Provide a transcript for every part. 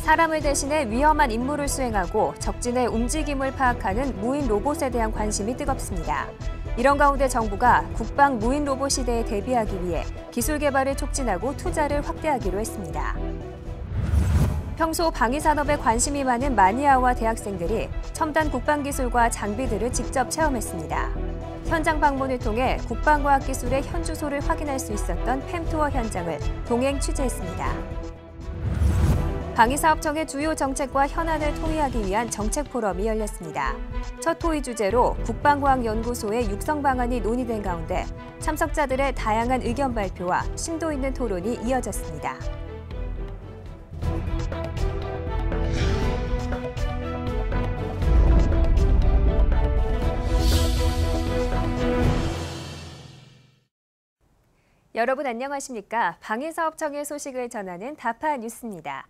사람을 대신해 위험한 임무를 수행하고 적진의 움직임을 파악하는 무인 로봇에 대한 관심이 뜨겁습니다. 이런 가운데 정부가 국방 무인 로봇 시대에 대비하기 위해 기술 개발을 촉진하고 투자를 확대하기로 했습니다. 평소 방위 산업에 관심이 많은 마니아와 대학생들이 첨단 국방 기술과 장비들을 직접 체험했습니다. 현장 방문을 통해 국방과학 기술의 현주소를 확인할 수 있었던 팸투어 현장을 동행 취재했습니다. 방위사업청의 주요 정책과 현안을 토의하기 위한 정책 포럼이 열렸습니다. 첫 토의 주제로 국방과학연구소의 육성 방안이 논의된 가운데 참석자들의 다양한 의견 발표와 심도 있는 토론이 이어졌습니다. 여러분 안녕하십니까? 방위사업청의 소식을 전하는 다파 뉴스입니다.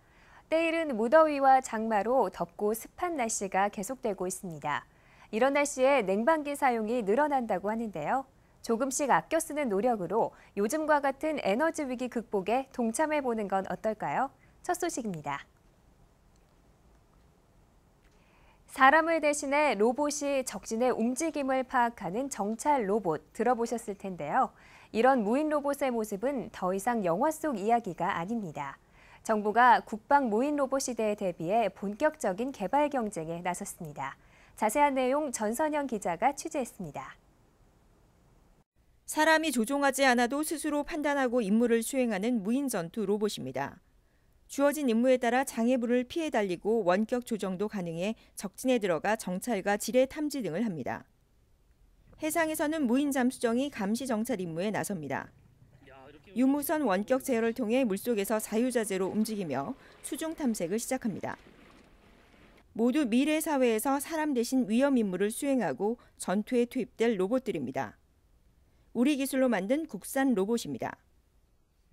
때이른 무더위와 장마로 덥고 습한 날씨가 계속되고 있습니다. 이런 날씨에 냉방기 사용이 늘어난다고 하는데요. 조금씩 아껴 쓰는 노력으로 요즘과 같은 에너지 위기 극복에 동참해보는 건 어떨까요? 첫 소식입니다. 사람을 대신해 로봇이 적진의 움직임을 파악하는 정찰 로봇 들어보셨을 텐데요. 이런 무인 로봇의 모습은 더 이상 영화 속 이야기가 아닙니다. 정부가 국방 무인 로봇 시대에 대비해 본격적인 개발 경쟁에 나섰습니다. 자세한 내용 전선영 기자가 취재했습니다. 사람이 조종하지 않아도 스스로 판단하고 임무를 수행하는 무인 전투 로봇입니다. 주어진 임무에 따라 장애물을 피해 달리고 원격 조정도 가능해 적진에 들어가 정찰과 지뢰 탐지 등을 합니다. 해상에서는 무인 잠수정이 감시 정찰 임무에 나섭니다. 유무선 원격 제어를 통해 물속에서 자유자재로 움직이며 수중 탐색을 시작합니다. 모두 미래 사회에서 사람 대신 위험 임무를 수행하고 전투에 투입될 로봇들입니다. 우리 기술로 만든 국산 로봇입니다.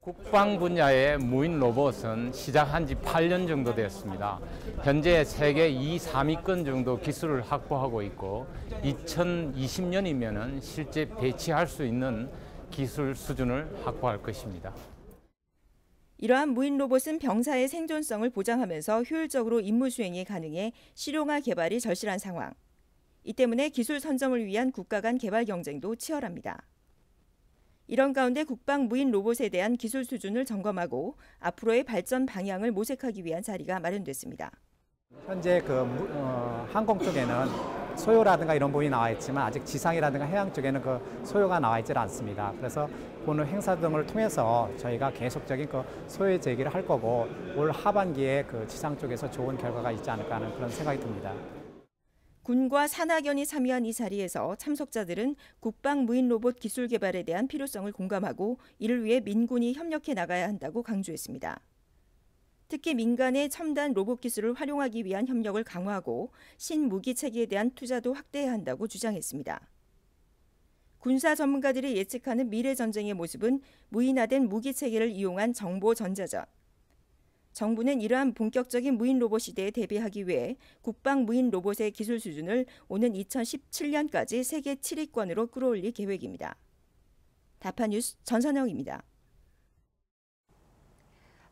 국방 분야의 무인 로봇은 시작한 지 8년 정도 됐습니다. 현재 세계 2, 3위권 정도 기술을 확보하고 있고 2020년이면 실제 배치할 수 있는 기술 수준을 확보할 것입니다. 이러한 무인 로봇은 병사의 생존성을 보장하면서 효율적으로 임무 수행이 가능해 실용화 개발이 절실한 상황. 이 때문에 기술 선점을 위한 국가 간 개발 경쟁도 치열합니다. 이런 가운데 국방 무인 로봇에 대한 기술 수준을 점검하고 앞으로의 발전 방향을 모색하기 위한 자리가 마련됐습니다. 현재 항공 쪽에는 소요라든가 이런 부분이 나와 있지만 아직 지상이라든가 해양 쪽에는 그 소요가 나와 있지 않습니다. 그래서 오늘 행사 등을 통해서 저희가 계속적인 소요 제기를 할 거고 올 하반기에 지상 쪽에서 좋은 결과가 있지 않을까 하는 그런 생각이 듭니다. 군과 산학연이 참여한 이 자리에서 참석자들은 국방 무인 로봇 기술 개발에 대한 필요성을 공감하고 이를 위해 민군이 협력해 나가야 한다고 강조했습니다. 특히 민간의 첨단 로봇 기술을 활용하기 위한 협력을 강화하고 신무기 체계에 대한 투자도 확대해야 한다고 주장했습니다. 군사 전문가들이 예측하는 미래 전쟁의 모습은 무인화된 무기 체계를 이용한 정보 전자전. 정부는 이러한 본격적인 무인 로봇 시대에 대비하기 위해 국방 무인 로봇의 기술 수준을 오는 2017년까지 세계 7위권으로 끌어올릴 계획입니다. 다파뉴스 전선영입니다.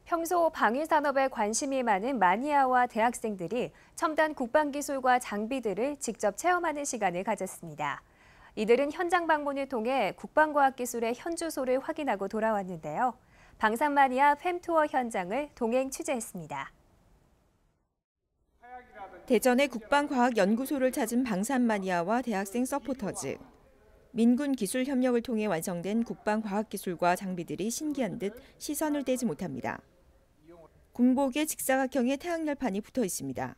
평소 방위 산업에 관심이 많은 마니아와 대학생들이 첨단 국방 기술과 장비들을 직접 체험하는 시간을 가졌습니다. 이들은 현장 방문을 통해 국방과학 기술의 현주소를 확인하고 돌아왔는데요. 방산 마니아 팸투어 현장을 동행 취재했습니다. 대전의 국방과학연구소를 찾은 방산 마니아와 대학생 서포터즈. 민군 기술 협력을 통해 완성된 국방과학기술과 장비들이 신기한 듯 시선을 떼지 못합니다. 군복에 직사각형의 태양열판이 붙어 있습니다.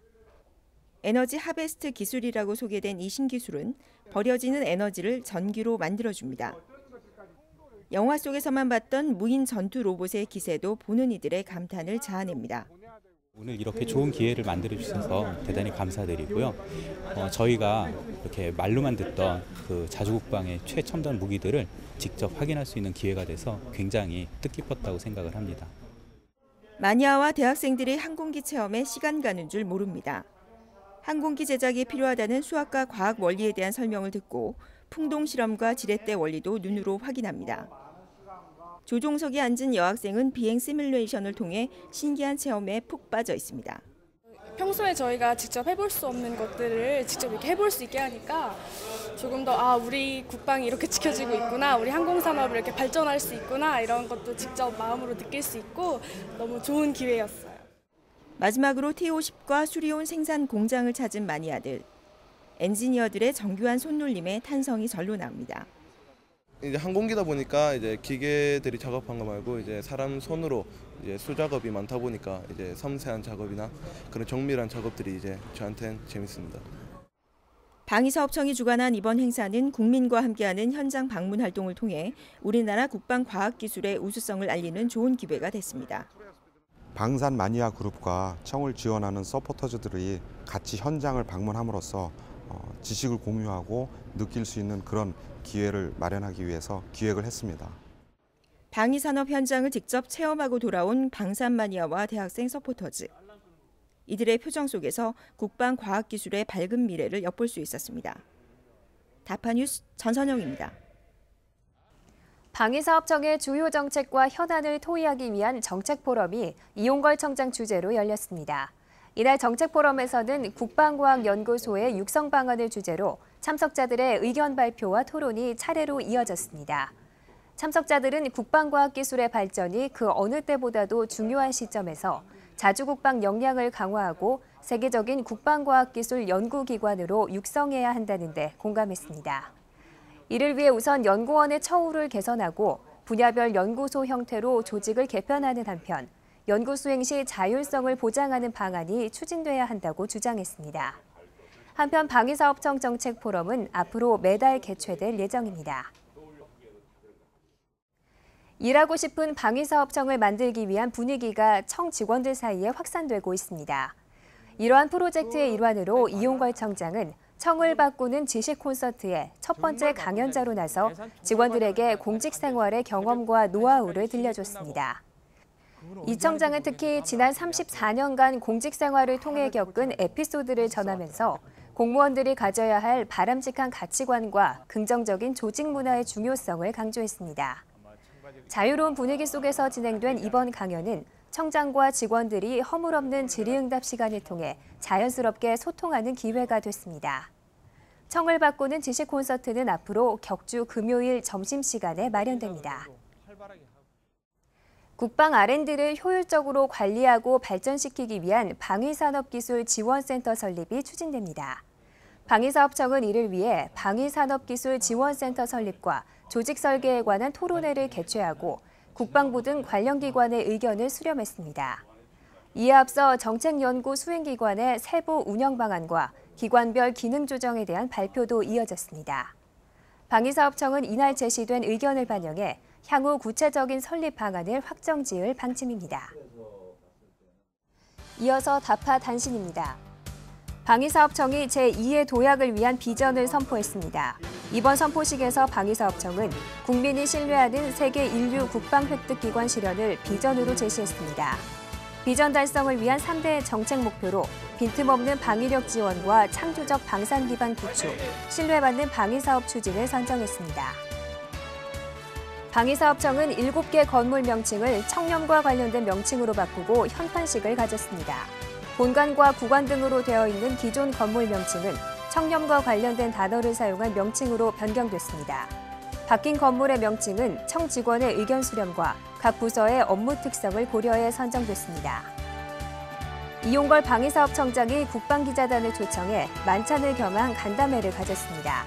에너지 하베스트 기술이라고 소개된 이 신기술은 버려지는 에너지를 전기로 만들어줍니다. 영화 속에서만 봤던 무인 전투 로봇의 기세도 보는 이들의 감탄을 자아냅니다. 오늘 이렇게 좋은 기회를 만들어 주셔서 대단히 감사드리고요. 저희가 이렇게 말로만 듣던 그 자주국방의 최첨단 무기들을 직접 확인할 수 있는 기회가 돼서 굉장히 뜻깊었다고 생각을 합니다. 마니아와 대학생들의 항공기 체험에 시간 가는 줄 모릅니다. 항공기 제작에 필요하다는 수학과 과학 원리에 대한 설명을 듣고 풍동 실험과 지렛대 원리도 눈으로 확인합니다. 조종석에 앉은 여학생은 비행 시뮬레이션을 통해 신기한 체험에 푹 빠져 있습니다. 평소에 저희가 직접 해볼 수 없는 것들을 직접 이렇게 해볼 수 있게 하니까 조금 더 우리 국방이 이렇게 지켜지고 있구나, 우리 항공산업을 이렇게 발전할 수 있구나, 이런 것도 직접 마음으로 느낄 수 있고 너무 좋은 기회였어요. 마지막으로 T-50과 수리온 생산 공장을 찾은 마니아들. 엔지니어들의 정교한 손놀림에 탄성이 절로 나옵니다. 이제 항공기다 보니까 이제 기계들이 작업한 거 말고 이제 사람 손으로 이제 수작업이 많다 보니까 이제 섬세한 작업이나 그런 정밀한 작업들이 이제 저한테는 재밌습니다. 방위사업청이 주관한 이번 행사는 국민과 함께하는 현장 방문 활동을 통해 우리나라 국방 과학 기술의 우수성을 알리는 좋은 기회가 됐습니다. 방산 마니아 그룹과 청을 지원하는 서포터즈들이 같이 현장을 방문함으로써 지식을 공유하고 느낄 수 있는 그런 기회를 마련하기 위해서 기획을 했습니다. 방위산업 현장을 직접 체험하고 돌아온 방산 마니아와 대학생 서포터즈. 이들의 표정 속에서 국방 과학기술의 밝은 미래를 엿볼 수 있었습니다. 다파뉴스 전선영입니다. 방위사업청의 주요 정책과 현안을 토의하기 위한 정책포럼이 이용걸 청장 주재로 열렸습니다. 이날 정책포럼에서는 국방과학연구소의 육성 방안을 주제로 참석자들의 의견 발표와 토론이 차례로 이어졌습니다. 참석자들은 국방과학기술의 발전이 그 어느 때보다도 중요한 시점에서 자주국방 역량을 강화하고 세계적인 국방과학기술 연구기관으로 육성해야 한다는 데 공감했습니다. 이를 위해 우선 연구원의 처우를 개선하고 분야별 연구소 형태로 조직을 개편하는 한편 연구 수행 시 자율성을 보장하는 방안이 추진돼야 한다고 주장했습니다. 한편 방위사업청 정책포럼은 앞으로 매달 개최될 예정입니다. 일하고 싶은 방위사업청을 만들기 위한 분위기가 청 직원들 사이에 확산되고 있습니다. 이러한 프로젝트의 일환으로 이용걸 청장은 청을 바꾸는 지식 콘서트의 첫 번째 강연자로 나서 직원들에게 공직 생활의 경험과 노하우를 들려줬습니다. 이 청장은 특히 지난 34년간 공직 생활을 통해 겪은 에피소드를 전하면서 공무원들이 가져야 할 바람직한 가치관과 긍정적인 조직 문화의 중요성을 강조했습니다. 자유로운 분위기 속에서 진행된 이번 강연은 청장과 직원들이 허물없는 질의응답 시간을 통해 자연스럽게 소통하는 기회가 됐습니다. 청을 바꾸는 지식 콘서트는 앞으로 격주 금요일 점심시간에 마련됩니다. 국방 R&D를 효율적으로 관리하고 발전시키기 위한 방위산업기술지원센터 설립이 추진됩니다. 방위사업청은 이를 위해 방위산업기술지원센터 설립과 조직 설계에 관한 토론회를 개최하고 국방부 등 관련 기관의 의견을 수렴했습니다. 이에 앞서 정책연구 수행기관의 세부 운영 방안과 기관별 기능 조정에 대한 발표도 이어졌습니다. 방위사업청은 이날 제시된 의견을 반영해 향후 구체적인 설립 방안을 확정지을 방침입니다. 이어서 다파 단신입니다. 방위사업청이 제2의 도약을 위한 비전을 선포했습니다. 이번 선포식에서 방위사업청은 국민이 신뢰하는 세계 인류 국방 획득 기관 실현을 비전으로 제시했습니다. 비전 달성을 위한 3대 정책 목표로 빈틈없는 방위력 지원과 창조적 방산 기반 구축, 신뢰받는 방위사업 추진을 선정했습니다. 방위사업청은 7개 건물 명칭을 청렴과 관련된 명칭으로 바꾸고 현판식을 가졌습니다. 본관과 구관 등으로 되어 있는 기존 건물 명칭은 청렴과 관련된 단어를 사용한 명칭으로 변경됐습니다. 바뀐 건물의 명칭은 청 직원의 의견 수렴과 각 부서의 업무 특성을 고려해 선정됐습니다. 이용걸 방위사업청장이 국방기자단을 초청해 만찬을 겸한 간담회를 가졌습니다.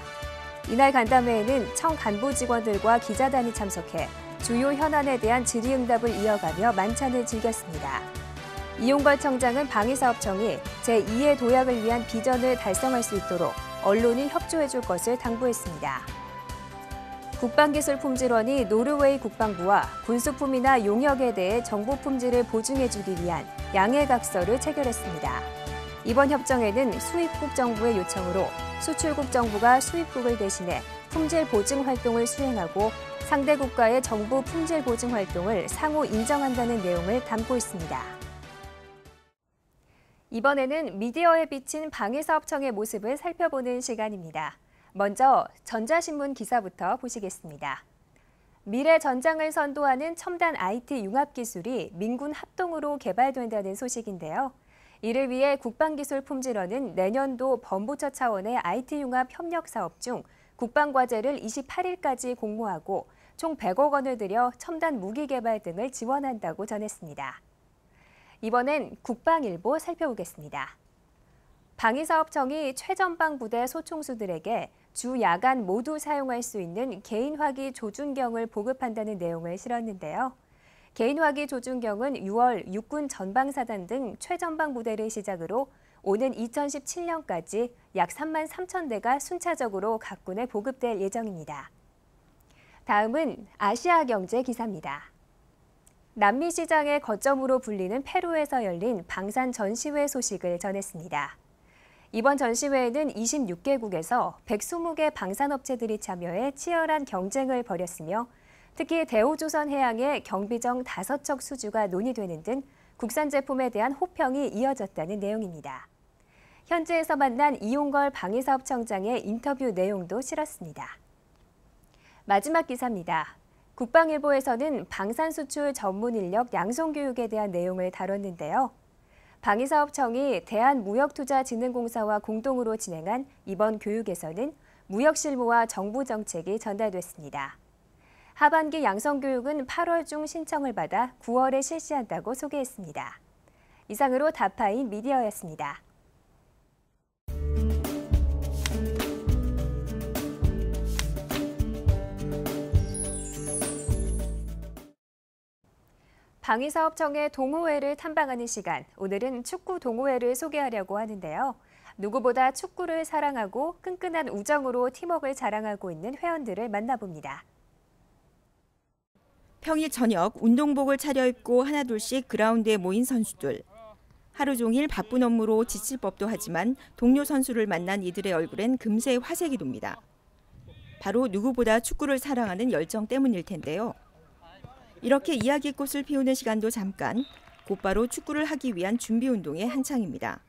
이날 간담회에는 청 간부 직원들과 기자단이 참석해 주요 현안에 대한 질의응답을 이어가며 만찬을 즐겼습니다. 이용걸 청장은 방위사업청이 제2의 도약을 위한 비전을 달성할 수 있도록 언론이 협조해 줄 것을 당부했습니다. 국방기술품질원이 노르웨이 국방부와 군수품이나 용역에 대해 정보 품질을 보증해 주기 위한 양해각서를 체결했습니다. 이번 협정에는 수입국 정부의 요청으로 수출국 정부가 수입국을 대신해 품질 보증 활동을 수행하고 상대 국가의 정부 품질 보증 활동을 상호 인정한다는 내용을 담고 있습니다. 이번에는 미디어에 비친 방위사업청의 모습을 살펴보는 시간입니다. 먼저 전자신문 기사부터 보시겠습니다. 미래 전장을 선도하는 첨단 IT 융합 기술이 민군 합동으로 개발된다는 소식인데요. 이를 위해 국방기술품질원은 내년도 범부처 차원의 IT 융합 협력 사업 중 국방과제를 28일까지 공모하고 총 100억 원을 들여 첨단 무기 개발 등을 지원한다고 전했습니다. 이번엔 국방일보 살펴보겠습니다. 방위사업청이 최전방 부대 소총수들에게 주 야간 모두 사용할 수 있는 개인화기 조준경을 보급한다는 내용을 실었는데요. 개인화기 조준경은 6월 육군 전방사단 등 최전방 부대를 시작으로 오는 2017년까지 약 3만 3천 대가 순차적으로 각 군에 보급될 예정입니다. 다음은 아시아경제 기사입니다. 남미 시장의 거점으로 불리는 페루에서 열린 방산 전시회 소식을 전했습니다. 이번 전시회에는 26개국에서 120개 방산업체들이 참여해 치열한 경쟁을 벌였으며 특히 대우조선해양의 경비정 5척 수주가 논의되는 등 국산 제품에 대한 호평이 이어졌다는 내용입니다. 현지에서 만난 이용걸 방위사업청장의 인터뷰 내용도 실었습니다. 마지막 기사입니다. 국방일보에서는 방산수출 전문 인력 양성교육에 대한 내용을 다뤘는데요. 방위사업청이 대한무역투자진흥공사와 공동으로 진행한 이번 교육에서는 무역실무와 정부 정책이 전달됐습니다. 하반기 양성교육은 8월 중 신청을 받아 9월에 실시한다고 소개했습니다. 이상으로 다파인 미디어였습니다. 방위사업청의 동호회를 탐방하는 시간, 오늘은 축구 동호회를 소개하려고 하는데요. 누구보다 축구를 사랑하고 끈끈한 우정으로 팀워크를 자랑하고 있는 회원들을 만나봅니다. 평일 저녁 운동복을 차려입고 하나둘씩 그라운드에 모인 선수들. 하루 종일 바쁜 업무로 지칠 법도 하지만 동료 선수를 만난 이들의 얼굴엔 금세 화색이 돕니다. 바로 누구보다 축구를 사랑하는 열정 때문일 텐데요. 이렇게 이야기꽃을 피우는 시간도 잠깐, 곧바로 축구를 하기 위한 준비 운동에 한창입니다.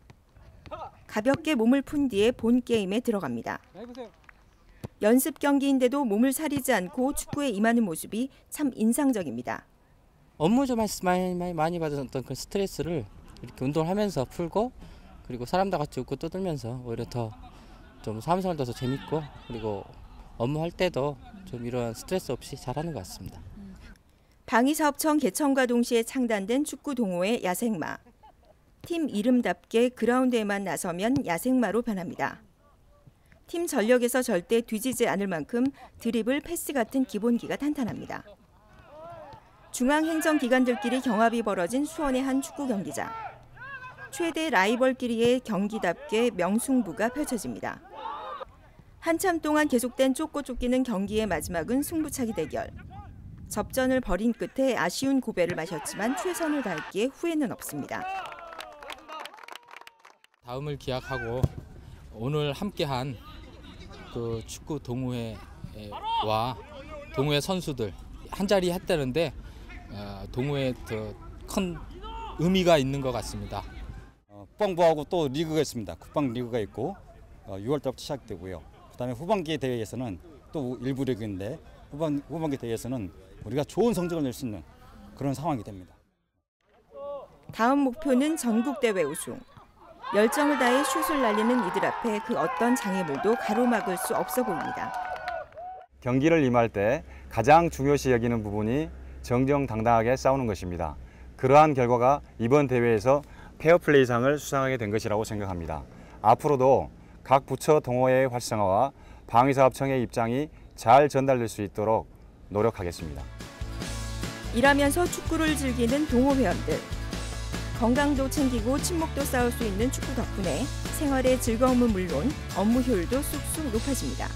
가볍게 몸을 푼 뒤에 본 게임에 들어갑니다. 연습 경기인데도 몸을 사리지 않고 축구에 임하는 모습이 참 인상적입니다. 업무 좀 많이 받았던 그 스트레스를 이렇게 운동을 하면서 풀고, 그리고 사람들 같이 웃고 떠들면서 오히려 더 좀 사무생활도 더 재밌고, 그리고 업무할 때도 좀 이런 스트레스 없이 잘하는 것 같습니다. 방위사업청 개청과 동시에 창단된 축구 동호회 야생마. 팀 이름답게 그라운드에만 나서면 야생마로 변합니다. 팀 전력에서 절대 뒤지지 않을 만큼 드리블, 패스 같은 기본기가 탄탄합니다. 중앙행정기관들끼리 경합이 벌어진 수원의 한 축구 경기장. 최대 라이벌끼리의 경기답게 명승부가 펼쳐집니다. 한참 동안 계속된 쫓고 쫓기는 경기의 마지막은 승부차기 대결. 접전을 벌인 끝에 아쉬운 고배를 마셨지만 최선을 다했기에 후회는 없습니다. 다음을 기약하고 오늘 함께한 그 축구 동호회와 동호회 선수들 한자리 했다는데 동호회에 더 큰 의미가 있는 것 같습니다. 국방부하고 또 리그가 있습니다. 국방 리그가 있고 6월 달부터 시작되고요. 그다음에 후반기 대회에서는 또 일부 리그인데 후반기 대회에서는 우리가 좋은 성적을 낼 수 있는 그런 상황이 됩니다. 다음 목표는 전국대회 우승. 열정을 다해 슛을 날리는 이들 앞에 그 어떤 장애물도 가로막을 수 없어 보입니다. 경기를 임할 때 가장 중요시 여기는 부분이 정정당당하게 싸우는 것입니다. 그러한 결과가 이번 대회에서 페어플레이상을 수상하게 된 것이라고 생각합니다. 앞으로도 각 부처 동호회의 활성화와 방위사업청의 입장이 잘 전달될 수 있도록 노력하겠습니다. 일하면서 축구를 즐기는 동호회원들. 건강도 챙기고 친목도 쌓을 수 있는 축구 덕분에 생활의 즐거움은 물론 업무 효율도 쑥쑥 높아집니다.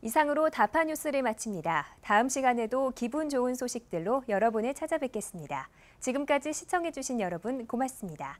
이상으로 다파 뉴스를 마칩니다. 다음 시간에도 기분 좋은 소식들로 여러분을 찾아뵙겠습니다. 지금까지 시청해주신 여러분 고맙습니다.